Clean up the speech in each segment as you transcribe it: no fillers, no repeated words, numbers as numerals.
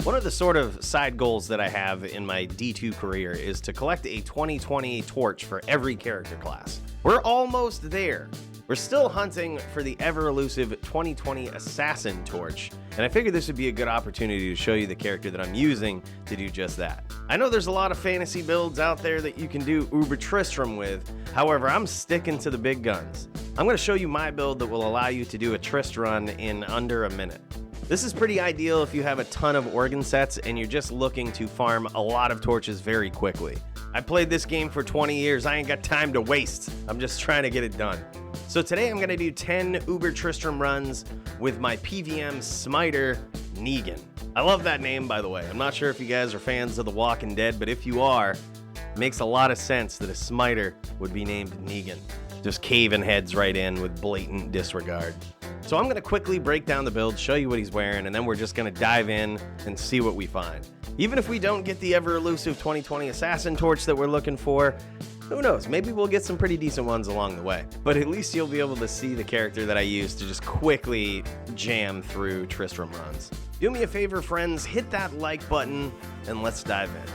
One of the sort of side goals that I have in my D2 career is to collect a 2020 torch for every character class. We're almost there. We're still hunting for the ever-elusive 2020 Assassin torch, and I figured this would be a good opportunity to show you the character that I'm using to do just that. I know there's a lot of fantasy builds out there that you can do Uber Tristram with, however, I'm sticking to the big guns. I'm going to show you my build that will allow you to do a Trist run in under a minute. This is pretty ideal if you have a ton of organ sets and you're just looking to farm a lot of torches very quickly. I played this game for 20 years, I ain't got time to waste. I'm just trying to get it done. So today I'm gonna do 10 Uber Tristram runs with my PVM Smiter, Negan. I love that name, by the way. I'm not sure if you guys are fans of The Walking Dead, but if you are, it makes a lot of sense that a Smiter would be named Negan. Just caving heads right in with blatant disregard. So I'm gonna quickly break down the build, show you what he's wearing, and then we're just gonna dive in and see what we find. Even if we don't get the ever-elusive 2020 Assassin torch that we're looking for, who knows, maybe we'll get some pretty decent ones along the way. But at least you'll be able to see the character that I use to just quickly jam through Tristram Runs. Do me a favor, friends, hit that like button, and let's dive in.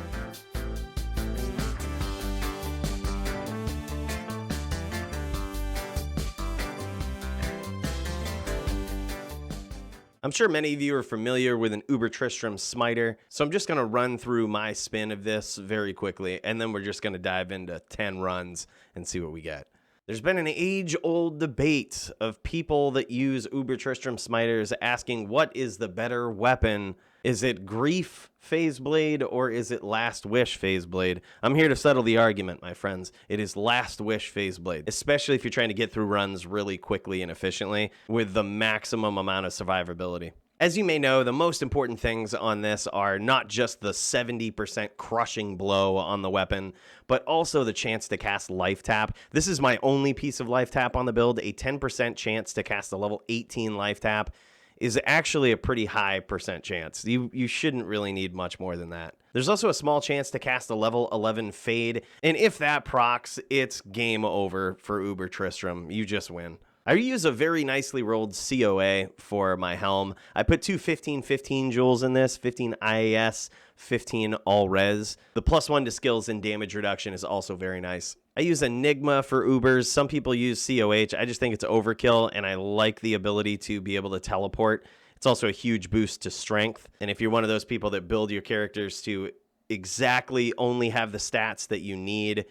I'm sure many of you are familiar with an Uber Tristram Smiter, so I'm just going to run through my spin of this very quickly, and then we're just going to dive into 10 runs and see what we get. There's been an age-old debate of people that use Uber Tristram Smiters asking what is the better weapon. Is it Grief Phase Blade or is it Last Wish Phase Blade? I'm here to settle the argument, my friends. It is Last Wish Phase Blade, especially if you're trying to get through runs really quickly and efficiently with the maximum amount of survivability. As you may know, the most important things on this are not just the 70% crushing blow on the weapon, but also the chance to cast Life Tap. This is my only piece of Life Tap on the build. A 10% chance to cast a level 18 Life Tap is actually a pretty high percent chance. You shouldn't really need much more than that. There's also a small chance to cast a level 11 Fade, and if that procs, it's game over for Uber Tristram. You just win. I use a very nicely rolled COA for my helm. I put two 15-15 jewels in this, 15 IAS, 15 all res. The +1 to skills and damage reduction is also very nice. I use Enigma for Ubers. Some people use COH. I just think it's overkill, and I like the ability to be able to teleport. It's also a huge boost to strength. And if you're one of those people that build your characters to exactly only have the stats that you need,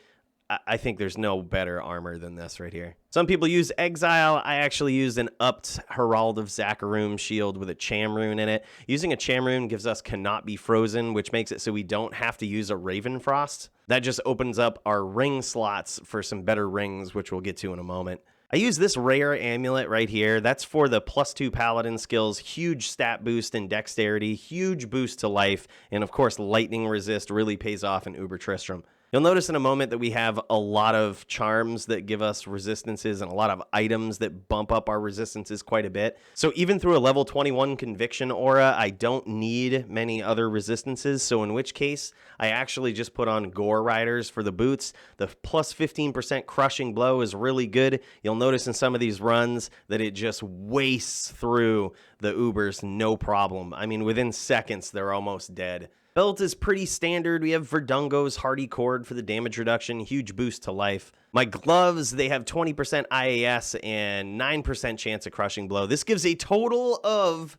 I think there's no better armor than this right here. Some people use Exile. I actually used an upped Herald of Zakarum shield with a Cham rune in it. Using a Cham rune gives us Cannot Be Frozen, which makes it so we don't have to use a Raven Frost. That just opens up our ring slots for some better rings, which we'll get to in a moment. I use this rare amulet right here. That's for the +2 paladin skills, huge stat boost in dexterity, huge boost to life, and of course lightning resist really pays off in Uber Tristram. You'll notice in a moment that we have a lot of charms that give us resistances and a lot of items that bump up our resistances quite a bit. So even through a level 21 conviction aura, I don't need many other resistances. So in which case, I actually just put on Gore Riders for the boots. The +15% crushing blow is really good. You'll notice in some of these runs that it just wastes through the Ubers, no problem. I mean, within seconds, they're almost dead. Belt is pretty standard. We have Verdungo's Hardy Cord for the damage reduction, huge boost to life. My gloves, they have 20% IAS and 9% chance of crushing blow. This gives a total of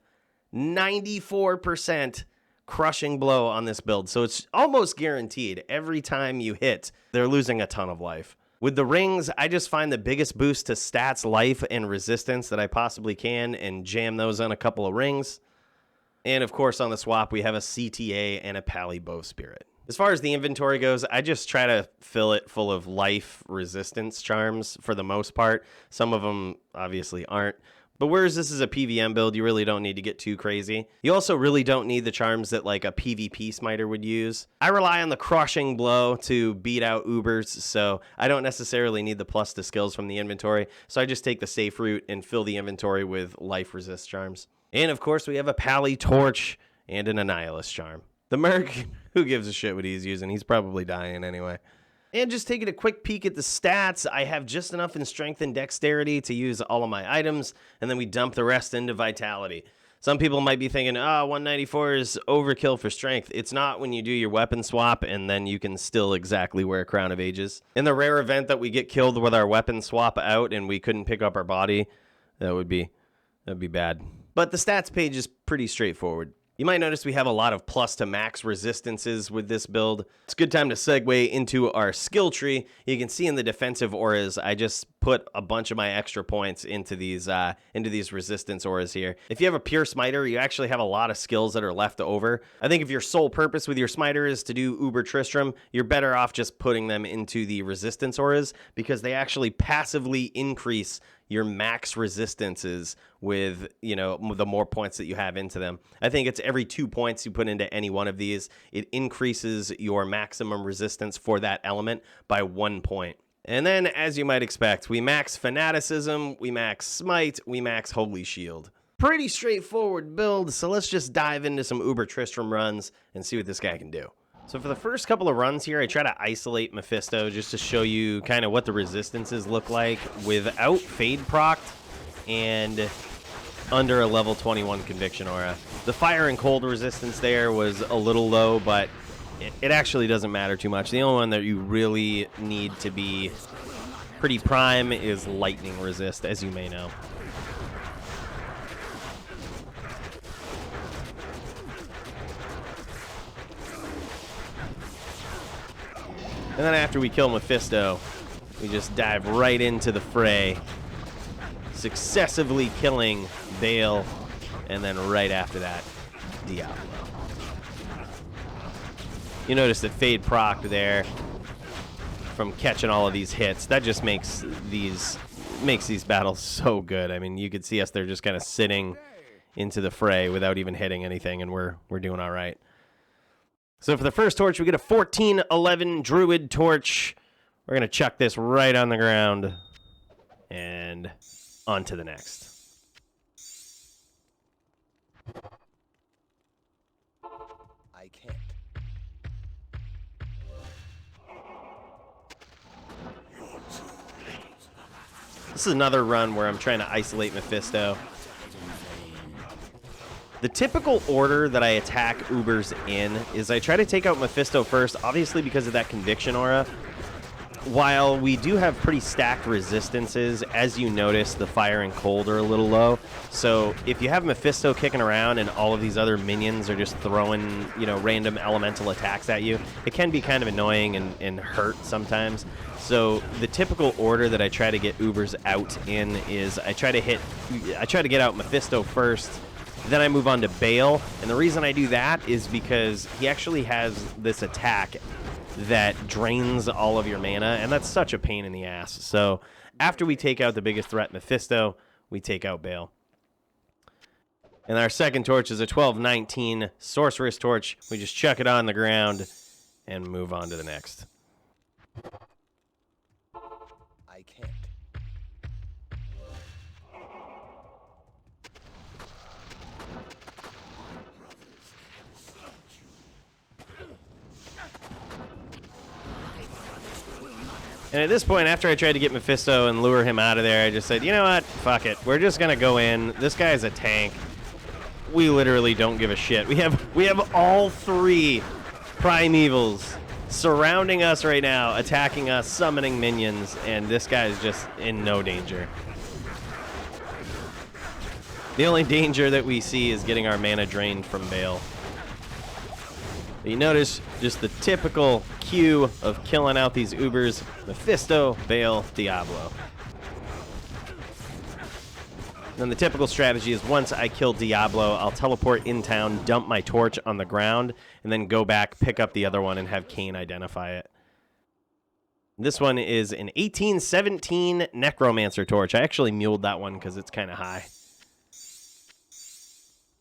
94% crushing blow on this build. So it's almost guaranteed every time you hit, they're losing a ton of life. With the rings, I just find the biggest boost to stats, life, and resistance that I possibly can and jam those on a couple of rings. And of course, on the swap, we have a CTA and a Pally Bow Spirit. As far as the inventory goes, I just try to fill it full of life resistance charms for the most part. Some of them obviously aren't. But whereas this is a PVM build, you really don't need to get too crazy. You also really don't need the charms that like a PvP Smiter would use. I rely on the crushing blow to beat out Ubers, so I don't necessarily need the plus to skills from the inventory. So I just take the safe route and fill the inventory with life resist charms. And of course, we have a Pally Torch and an Annihilus charm. The Merc, who gives a shit what he's using? He's probably dying anyway. And just taking a quick peek at the stats, I have just enough in strength and dexterity to use all of my items, and then we dump the rest into vitality. Some people might be thinking, 194 is overkill for strength. It's not when you do your weapon swap, and then you can still exactly wear Crown of Ages. In the rare event that we get killed with our weapon swap out and we couldn't pick up our body, that'd be bad. But the stats page is pretty straightforward. You might notice we have a lot of plus to max resistances with this build. It's a good time to segue into our skill tree. You can see in the defensive auras, I just put a bunch of my extra points into these resistance auras here. If you have a pure Smiter, you actually have a lot of skills that are left over. I think if your sole purpose with your Smiter is to do Uber Tristram, you're better off just putting them into the resistance auras because they actually passively increase your max resistances with, the more points that you have into them. I think it's every 2 points you put into any one of these, it increases your maximum resistance for that element by 1 point. And then, as you might expect, we max Fanaticism, we max Smite, we max Holy Shield. Pretty straightforward build, so let's just dive into some Uber Tristram runs and see what this guy can do. So for the first couple of runs here, I try to isolate Mephisto just to show you kind of what the resistances look like without Fade procced and under a level 21 Conviction Aura. The fire and cold resistance there was a little low, but it actually doesn't matter too much. The only one that you really need to be pretty prime is lightning resist, as you may know. And then after we kill Mephisto, we just dive right into the fray, successively killing Bale, and then right after that, Diablo. You notice that Fade proc there from catching all of these hits. That just makes these battles so good. I mean, you could see us there just kind of sitting into the fray without even hitting anything, and we're doing all right. So for the first torch, we get a 1411 Druid torch. We're going to chuck this right on the ground and on to the next. I can't. This is another run where I'm trying to isolate Mephisto. The typical order that I attack Ubers in is I try to take out Mephisto first, obviously because of that Conviction Aura. While we do have pretty stacked resistances, as you notice, the fire and cold are a little low. So if you have Mephisto kicking around and all of these other minions are just throwing, random elemental attacks at you, it can be kind of annoying and hurt sometimes. So the typical order that I try to get Ubers out in is I try to get out Mephisto first. Then I move on to Bale, and the reason I do that is because he actually has this attack that drains all of your mana, and that's such a pain in the ass. So after we take out the biggest threat, Mephisto, we take out Bale. And our second torch is a 1219 Sorceress Torch. We just chuck it on the ground and move on to the next. I can't. And at this point, after I tried to get Mephisto and lure him out of there, I just said, you know what? Fuck it. We're just going to go in. This guy's a tank. We literally don't give a shit. We have all three Primevals surrounding us right now, attacking us, summoning minions, and this guy is just in no danger. The only danger that we see is getting our mana drained from Bale. You notice just the typical queue of killing out these Ubers: Mephisto, Bale, Diablo. Then the typical strategy is once I kill Diablo, I'll teleport in town, dump my torch on the ground, and then go back, pick up the other one, and have Kane identify it. This one is an 1817 Necromancer torch. I actually muled that one because it's kind of high.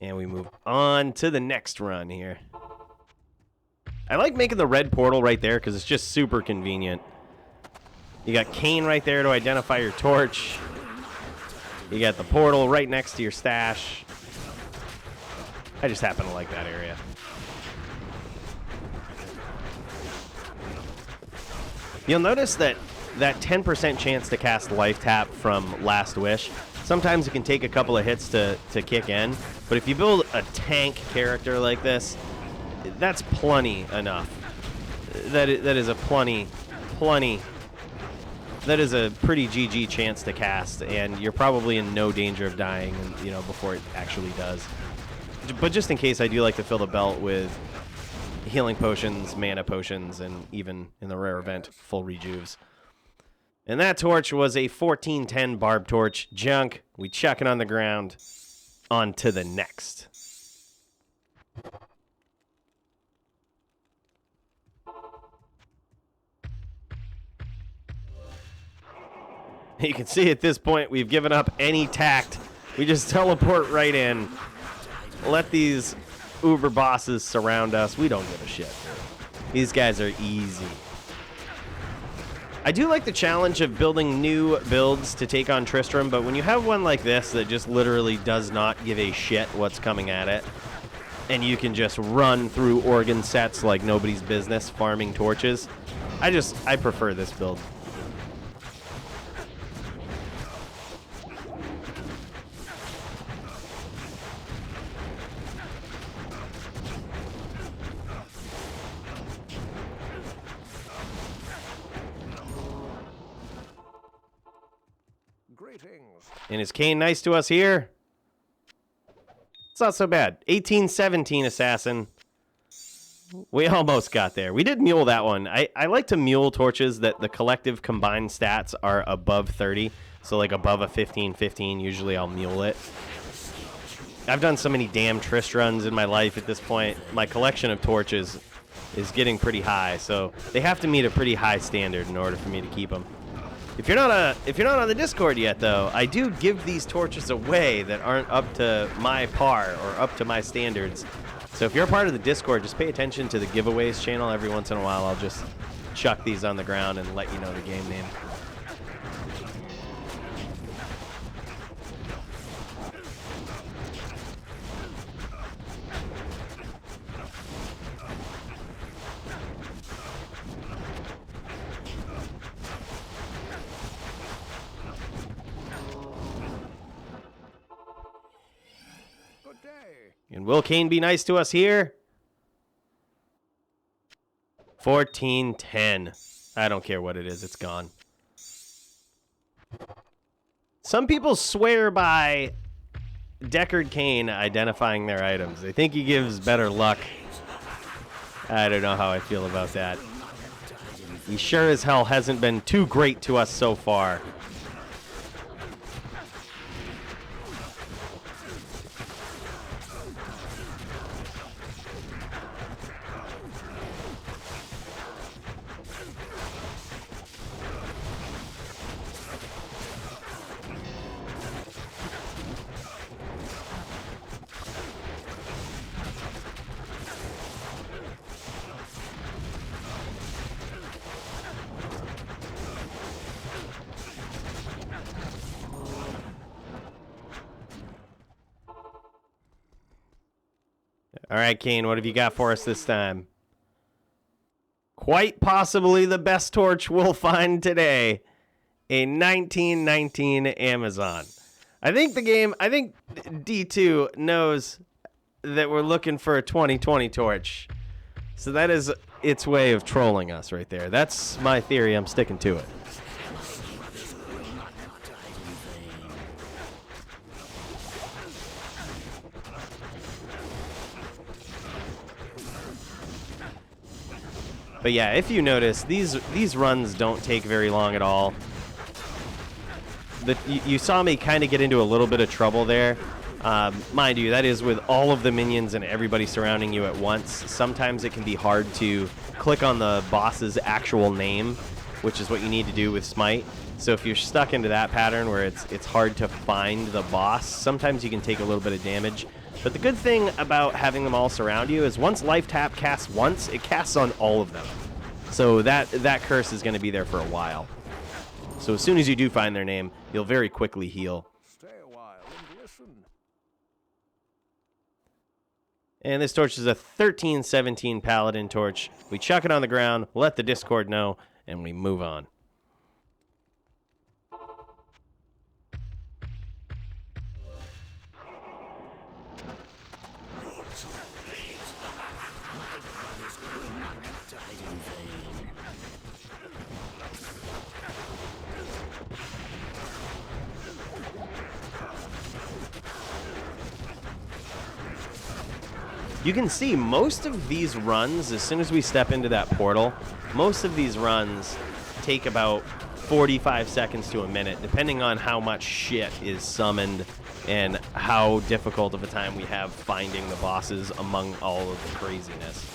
And we move on to the next run here. I like making the red portal right there because it's just super convenient. You got Kane right there to identify your torch. You got the portal right next to your stash. I just happen to like that area. You'll notice that 10% chance to cast Life Tap from Last Wish, Sometimes it can take a couple of hits to kick in, but if you build a tank character like this, that's plenty enough. That is a plenty. That is a pretty GG chance to cast, and you're probably in no danger of dying, you know, before it actually does. But just in case, I do like to fill the belt with healing potions, mana potions, and even in the rare event, full rejuves. And that torch was a 1410 barb torch. Junk. We chuck it on the ground. On to the next. You can see at this point we've given up any tact. We just teleport right in. Let these Uber bosses surround us. We don't give a shit. These guys are easy. I do like the challenge of building new builds to take on Tristram, but when you have one like this that just literally does not give a shit what's coming at it, and you can just run through organ sets like nobody's business farming torches, I prefer this build. And is Kane nice to us here? It's not so bad. 1817 assassin. We almost got there. We did mule that one. I like to mule torches that the collective combined stats are above 30. So like above a 15-15, usually I'll mule it. I've done so many damn Trist runs in my life at this point. My collection of torches is getting pretty high, so they have to meet a pretty high standard in order for me to keep them. If you're not on the Discord yet, though, I do give these torches away that aren't up to my par or up to my standards. So if you're a part of the Discord, just pay attention to the giveaways channel. Every once in a while, I'll just chuck these on the ground and let you know the game name. And will Kane be nice to us here? 1410. I don't care what it is. It's gone. Some people swear by Deckard Kane identifying their items. They think he gives better luck. I don't know how I feel about that. He sure as hell hasn't been too great to us so far. All right, Kane, what have you got for us this time? Quite possibly the best torch we'll find today. A 1919 Amazon. I think D2 knows that we're looking for a 2020 torch. So that is its way of trolling us right there. That's my theory. I'm sticking to it. But yeah, if you notice, these runs don't take very long at all. You saw me kind of get into a little bit of trouble there. Mind you, that is with all of the minions and everybody surrounding you at once. Sometimes it can be hard to click on the boss's actual name, which is what you need to do with Smite. So if you're stuck into that pattern where it's hard to find the boss, sometimes you can take a little bit of damage. But the good thing about having them all surround you is once Life Tap casts once, it casts on all of them. So that curse is going to be there for a while. So as soon as you do find their name, you'll very quickly heal. Stay a while and listen. And this torch is a 1317 Paladin torch. We chuck it on the ground, let the Discord know, and we move on. You can see most of these runs, as soon as we step into that portal, most of these runs take about 45 seconds to a minute, depending on how much shit is summoned and how difficult of a time we have finding the bosses among all of the craziness.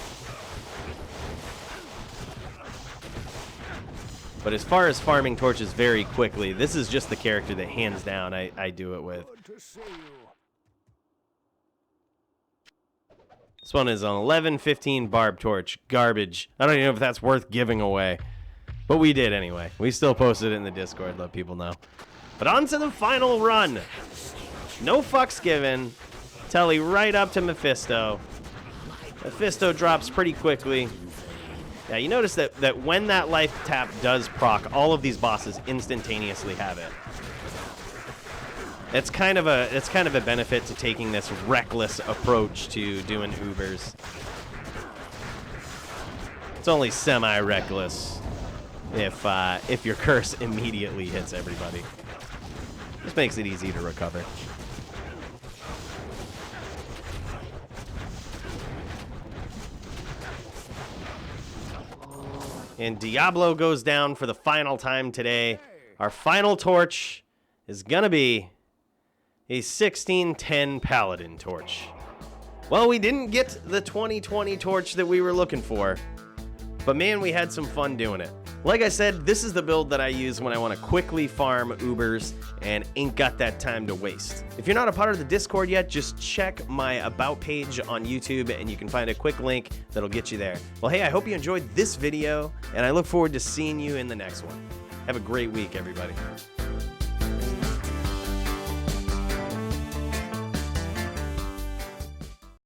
But as far as farming torches very quickly, this is just the character that hands down I do it with. Good to see you. This one is an 1115 barb torch. Garbage. I don't even know if that's worth giving away. But we did anyway. We still posted it in the Discord, let people know. But on to the final run. No fucks given. Telly right up to Mephisto. Mephisto drops pretty quickly. Yeah, you notice that when that life tap does proc, all of these bosses instantaneously have it. It's kind of a benefit to taking this reckless approach to doing Ubers. It's only semi-reckless if your curse immediately hits everybody. This makes it easy to recover. And Diablo goes down for the final time today. Our final torch is gonna be a 1610 Paladin torch. Well, we didn't get the 2020 torch that we were looking for, but man, we had some fun doing it. Like I said, this is the build that I use when I want to quickly farm Ubers and ain't got that time to waste. If you're not a part of the Discord yet, just check my About page on YouTube and you can find a quick link that'll get you there. Well, hey, I hope you enjoyed this video and I look forward to seeing you in the next one. Have a great week, everybody.